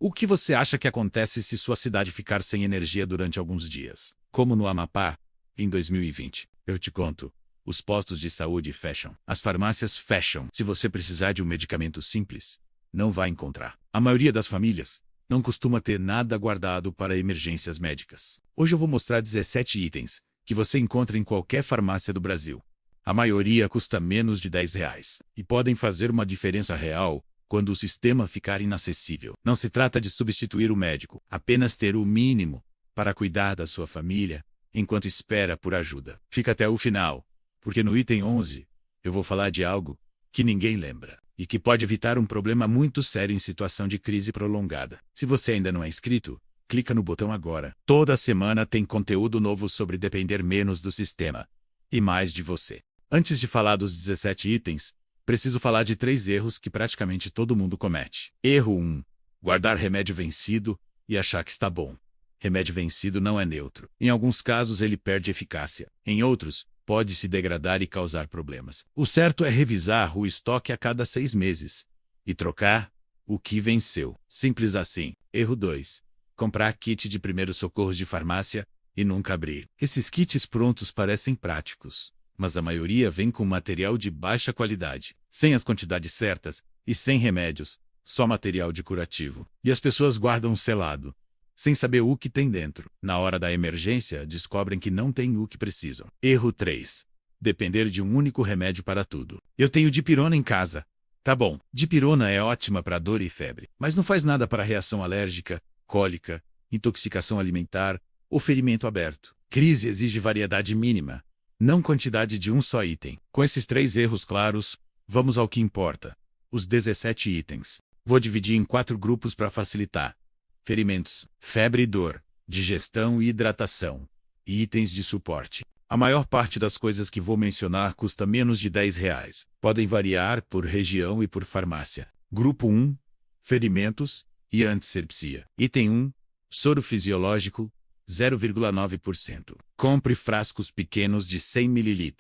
O que você acha que acontece se sua cidade ficar sem energia durante alguns dias? Como no Amapá, em 2020. Eu te conto. Os postos de saúde fecham. As farmácias fecham. Se você precisar de um medicamento simples, não vai encontrar. A maioria das famílias não costuma ter nada guardado para emergências médicas. Hoje eu vou mostrar 17 itens que você encontra em qualquer farmácia do Brasil. A maioria custa menos de R$ 10 e podem fazer uma diferença real quando o sistema ficar inacessível. Não se trata de substituir o médico, apenas ter o mínimo para cuidar da sua família enquanto espera por ajuda. Fica até o final, porque no item 11 eu vou falar de algo que ninguém lembra e que pode evitar um problema muito sério em situação de crise prolongada. Se você ainda não é inscrito, clica no botão agora. Toda semana tem conteúdo novo sobre depender menos do sistema e mais de você. Antes de falar dos 17 itens, preciso falar de 3 erros que praticamente todo mundo comete. Erro 1. Guardar remédio vencido e achar que está bom. Remédio vencido não é neutro. Em alguns casos ele perde eficácia. Em outros, pode se degradar e causar problemas. O certo é revisar o estoque a cada 6 meses e trocar o que venceu. Simples assim. Erro 2. Comprar kit de primeiros socorros de farmácia e nunca abrir. Esses kits prontos parecem práticos, mas a maioria vem com material de baixa qualidade, sem as quantidades certas e sem remédios, só material de curativo. E as pessoas guardam selado, sem saber o que tem dentro. Na hora da emergência, descobrem que não tem o que precisam. Erro 3. Depender de um único remédio para tudo. Eu tenho dipirona em casa. Tá bom, dipirona é ótima para dor e febre, mas não faz nada para reação alérgica, cólica, intoxicação alimentar ou ferimento aberto. Crise exige variedade mínima, não quantidade de um só item. Com esses 3 erros claros, vamos ao que importa. Os 17 itens. Vou dividir em 4 grupos para facilitar. Ferimentos, febre e dor, digestão e hidratação, e itens de suporte. A maior parte das coisas que vou mencionar custa menos de R$ 10. Podem variar por região e por farmácia. Grupo 1, ferimentos e antissepsia. Item 1, soro fisiológico, 0,9%. Compre frascos pequenos de 100 ml.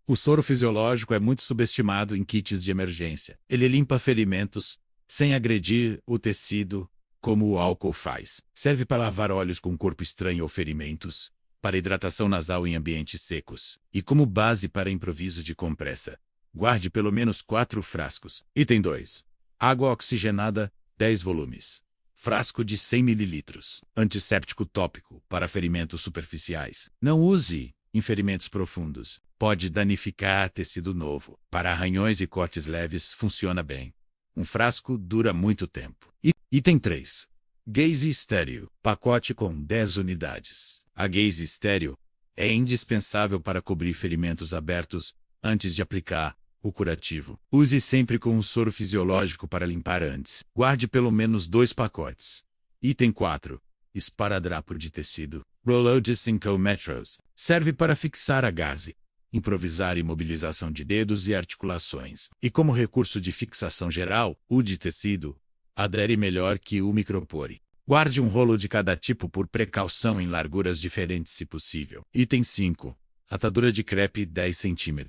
O soro fisiológico é muito subestimado em kits de emergência. Ele limpa ferimentos sem agredir o tecido, como o álcool faz. Serve para lavar olhos com corpo estranho ou ferimentos, para hidratação nasal em ambientes secos, e como base para improviso de compressa. Guarde pelo menos 4 frascos. Item 2. Água oxigenada, 10 volumes. Frasco de 100 ml. Antisséptico tópico para ferimentos superficiais. Não use em ferimentos profundos. Pode danificar tecido novo. Para arranhões e cortes leves, funciona bem. Um frasco dura muito tempo. Item 3. Gaze estéreo. Pacote com 10 unidades. A gaze estéreo é indispensável para cobrir ferimentos abertos antes de aplicar o curativo. Use sempre com um soro fisiológico para limpar antes. Guarde pelo menos 2 pacotes. Item 4. Esparadrapo de tecido. Rollo de 5 metros. Serve para fixar a gaze, improvisar imobilização de dedos e articulações. E como recurso de fixação geral, o de tecido adere melhor que o micropore. Guarde um rolo de cada tipo por precaução em larguras diferentes se possível. Item 5. Atadura de crepe 10 cm.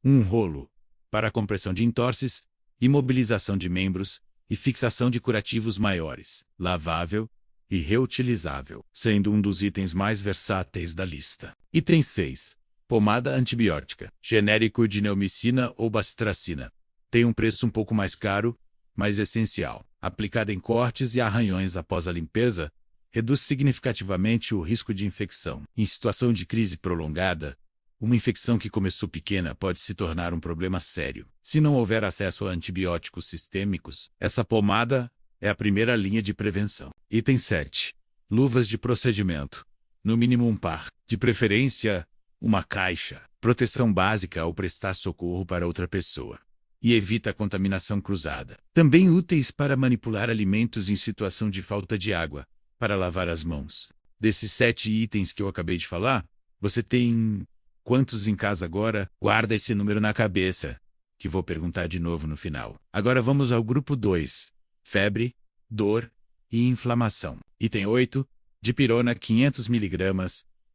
Um rolo para compressão de entorses, imobilização de membros e fixação de curativos maiores. Lavável e reutilizável, sendo um dos itens mais versáteis da lista. Item 6. Pomada antibiótica. Genérico de neomicina ou bacitracina. Tem um preço um pouco mais caro, mas essencial. Aplicada em cortes e arranhões após a limpeza, reduz significativamente o risco de infecção. Em situação de crise prolongada, uma infecção que começou pequena pode se tornar um problema sério. Se não houver acesso a antibióticos sistêmicos, essa pomada é a primeira linha de prevenção. Item 7. Luvas de procedimento. No mínimo um par. De preferência, uma caixa. Proteção básica ao prestar socorro para outra pessoa. E evita a contaminação cruzada. Também úteis para manipular alimentos em situação de falta de água, para lavar as mãos. Desses 7 itens que eu acabei de falar, você tem quantos em casa agora? Guarda esse número na cabeça, que vou perguntar de novo no final. Agora vamos ao grupo 2. Febre, dor e inflamação. Item 8. Dipirona 500 mg,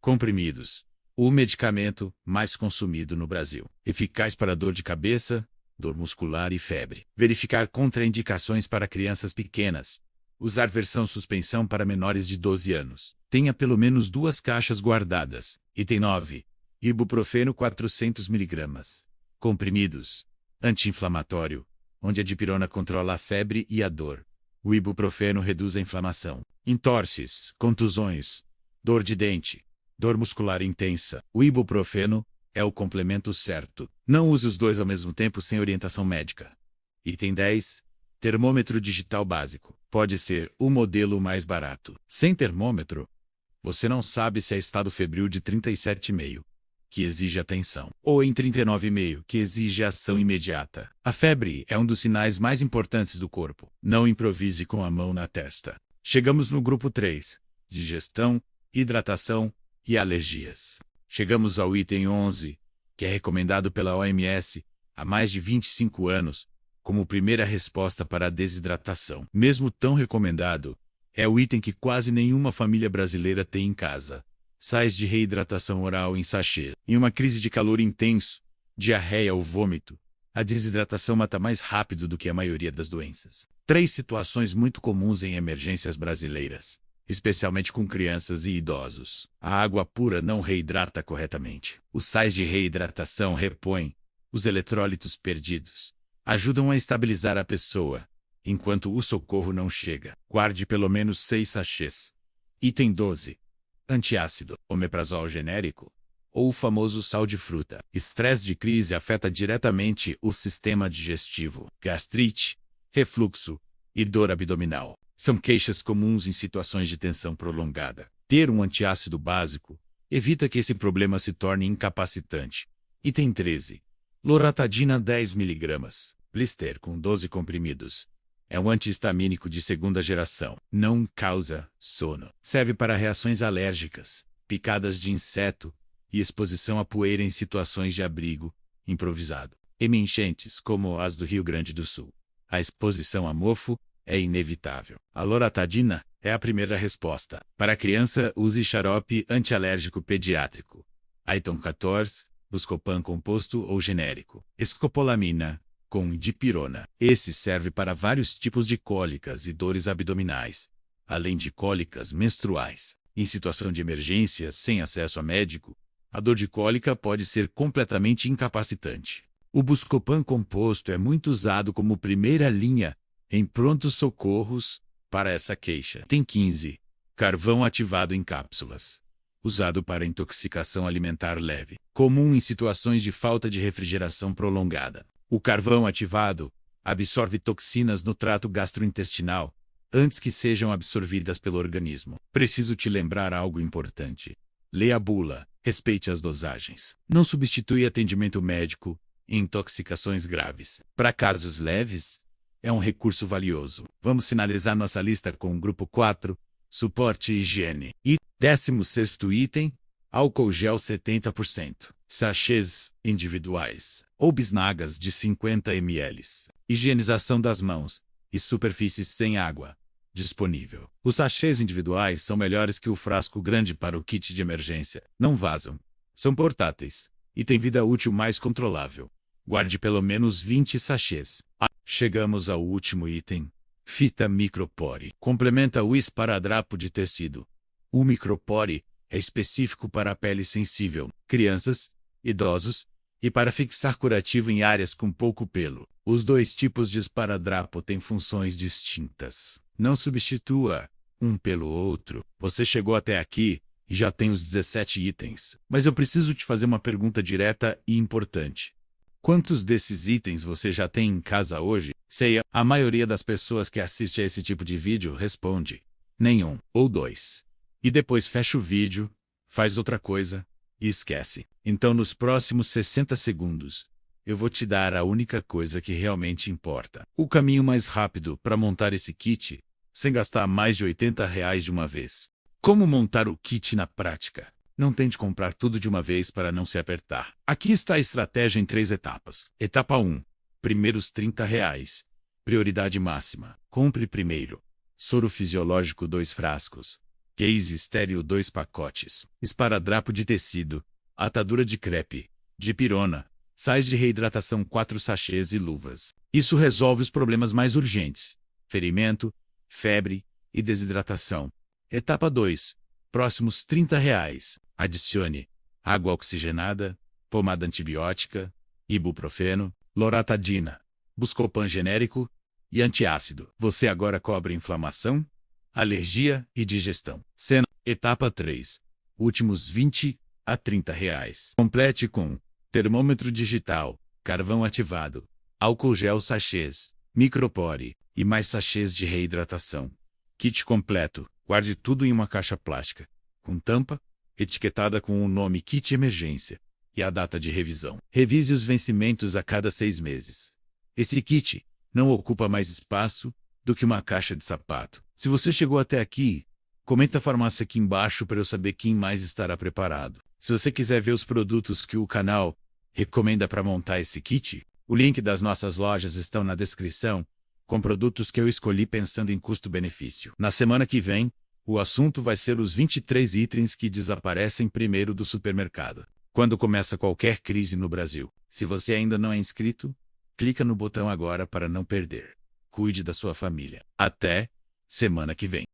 comprimidos. O medicamento mais consumido no Brasil. Eficaz para dor de cabeça, dor muscular e febre. Verificar contraindicações para crianças pequenas, Usar versão suspensão para menores de 12 anos. Tenha pelo menos 2 caixas guardadas. Item 9. Ibuprofeno 400 mg. Comprimidos. Anti-inflamatório, onde a dipirona controla a febre e a dor. O ibuprofeno reduz a inflamação. Entorses, contusões, dor de dente, dor muscular intensa. O ibuprofeno é o complemento certo. Não use os dois ao mesmo tempo sem orientação médica. Item 10. Termômetro digital básico. Pode ser o modelo mais barato. Sem termômetro, você não sabe se é estado febril de 37,5, que exige atenção, ou em 39,5, que exige ação imediata. A febre é um dos sinais mais importantes do corpo. Não improvise com a mão na testa. Chegamos no grupo 3. Digestão, hidratação e alergias. Chegamos ao item 11, que é recomendado pela OMS há mais de 25 anos, como primeira resposta para a desidratação. Mesmo tão recomendado, é o item que quase nenhuma família brasileira tem em casa. Sais de reidratação oral em sachê. Em uma crise de calor intenso, diarreia ou vômito, a desidratação mata mais rápido do que a maioria das doenças. 3 situações muito comuns em emergências brasileiras, especialmente com crianças e idosos. A água pura não reidrata corretamente. Os sais de reidratação repõem os eletrólitos perdidos. Ajudam a estabilizar a pessoa, enquanto o socorro não chega. Guarde pelo menos 6 sachês. Item 12. Antiácido, omeprazol genérico, ou o famoso sal de fruta. Estresse de crise afeta diretamente o sistema digestivo. Gastrite, refluxo e dor abdominal são queixas comuns em situações de tensão prolongada. Ter um antiácido básico evita que esse problema se torne incapacitante. Item 13. Loratadina 10 mg. Blister com 12 comprimidos. É um antihistamínico de segunda geração. Não causa sono. Serve para reações alérgicas, picadas de inseto e exposição à poeira em situações de abrigo improvisado. Em enchentes como as do Rio Grande do Sul, a exposição a mofo é inevitável. A loratadina é a primeira resposta. Para criança, use xarope antialérgico pediátrico. Item 14. Buscopan composto ou genérico. Escopolamina com dipirona. Esse serve para vários tipos de cólicas e dores abdominais, além de cólicas menstruais. Em situação de emergência, sem acesso a médico, a dor de cólica pode ser completamente incapacitante. O Buscopan composto é muito usado como primeira linha em prontos socorros para essa queixa. Tem 15. Carvão ativado em cápsulas. Usado para intoxicação alimentar leve. Comum em situações de falta de refrigeração prolongada. O carvão ativado absorve toxinas no trato gastrointestinal antes que sejam absorvidas pelo organismo. Preciso te lembrar algo importante. Leia a bula, respeite as dosagens. Não substitui atendimento médico em intoxicações graves. Para casos leves, é um recurso valioso. Vamos finalizar nossa lista com o grupo 4, suporte e higiene. E 16º item, álcool gel 70%. Sachês individuais ou bisnagas de 50 ml. Higienização das mãos e superfícies sem água. Disponível. Os sachês individuais são melhores que o frasco grande para o kit de emergência. Não vazam. São portáteis e têm vida útil mais controlável. Guarde pelo menos 20 sachês. Chegamos ao último item. Fita micropore. Complementa o esparadrapo de tecido. O micropore é específico para a pele sensível, crianças, idosos, e para fixar curativo em áreas com pouco pelo. Os 2 tipos de esparadrapo têm funções distintas. Não substitua um pelo outro. Você chegou até aqui e já tem os 17 itens. Mas eu preciso te fazer uma pergunta direta e importante. Quantos desses itens você já tem em casa hoje? Sei, a maioria das pessoas que assiste a esse tipo de vídeo responde: nenhum ou 2. E depois fecha o vídeo, faz outra coisa e esquece. Então nos próximos 60 segundos, eu vou te dar a única coisa que realmente importa. O caminho mais rápido para montar esse kit, sem gastar mais de R$ 80 de uma vez. Como montar o kit na prática? Não tente comprar tudo de uma vez para não se apertar. Aqui está a estratégia em 3 etapas. Etapa 1. Primeiros R$ 30. Prioridade máxima. Compre primeiro. Soro fisiológico 2 frascos. Case estéreo 2 pacotes. Esparadrapo de tecido. Atadura de crepe. Dipirona. Sais de reidratação 4 sachês e luvas. Isso resolve os problemas mais urgentes: ferimento, febre e desidratação. Etapa 2. Próximos R$ 30. Adicione água oxigenada, pomada antibiótica, ibuprofeno, loratadina, Buscopan genérico e antiácido. Você agora cobre inflamação, alergia e digestão. Etapa 3. Últimos R$ 20 a R$ 30. Complete com termômetro digital, carvão ativado, álcool gel sachês, micropore e mais sachês de reidratação. Kit completo. Guarde tudo em uma caixa plástica, com tampa, etiquetada com o nome Kit Emergência e a data de revisão. Revise os vencimentos a cada 6 meses. Esse kit não ocupa mais espaço do que uma caixa de sapato. Se você chegou até aqui, comenta a farmácia aqui embaixo para eu saber quem mais estará preparado. Se você quiser ver os produtos que o canal recomenda para montar esse kit, o link das nossas lojas estão na descrição, com produtos que eu escolhi pensando em custo-benefício. Na semana que vem, o assunto vai ser os 23 itens que desaparecem primeiro do supermercado quando começa qualquer crise no Brasil. Se você ainda não é inscrito, clica no botão agora para não perder. Cuide da sua família. Até semana que vem.